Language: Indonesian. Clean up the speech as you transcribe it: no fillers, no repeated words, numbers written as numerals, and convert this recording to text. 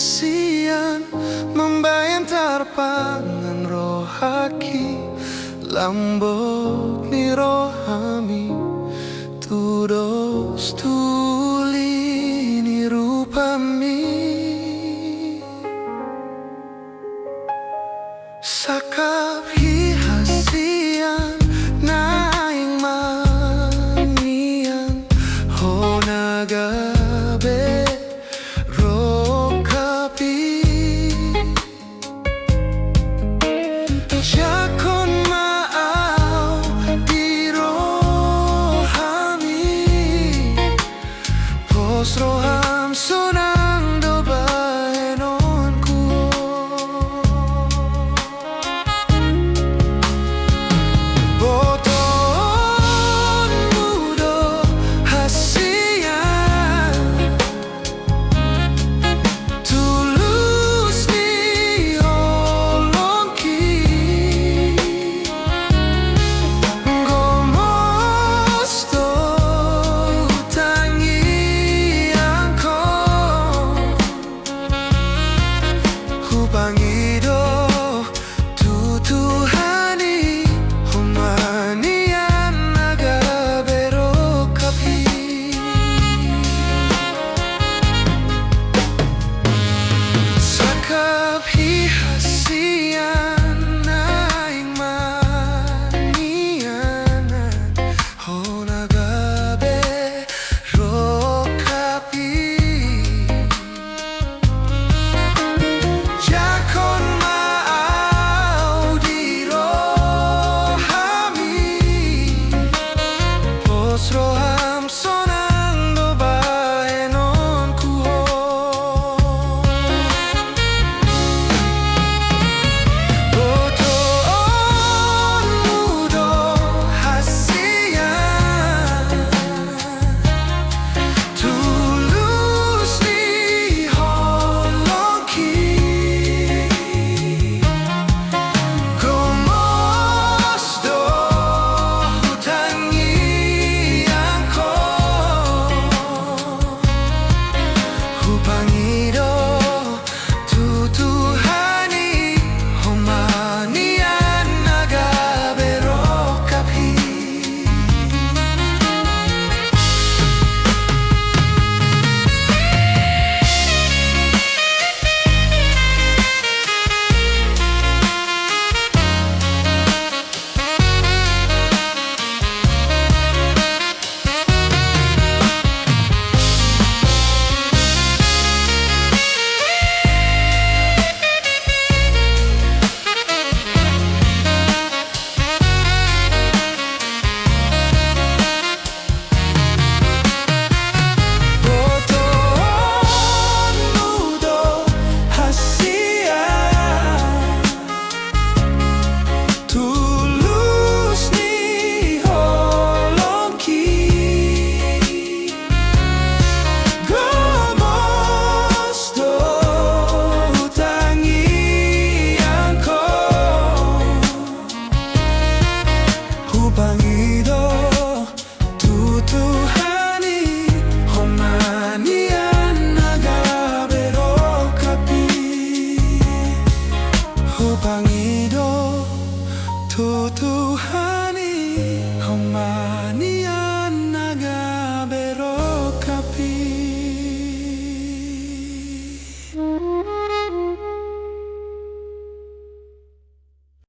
kasihan membayang tarpangan rohaki lambok ni rohami tudos tuli ni rupami sakap hihasian naing manian honagabe rokapi jakon maaw di rohami pos roham sonang dobae non kuo boton mudo hasian tulus ni holongki gomosto utangi angko hubangido tutuhani humanian agabero kapi sakap hihasian naing manianan honagabe rokapi jakon maaw di rohami pos roham sonang dobae non kuho boton mudo hasian tulus ni holongki gomosto utangi angko hubangido tutuhani homanian agabe rokapi boton mudo hasian tulus ni holongki gomosto utangi angko hubangido tutuhani homanian agabe rokapi hubangido tutuhani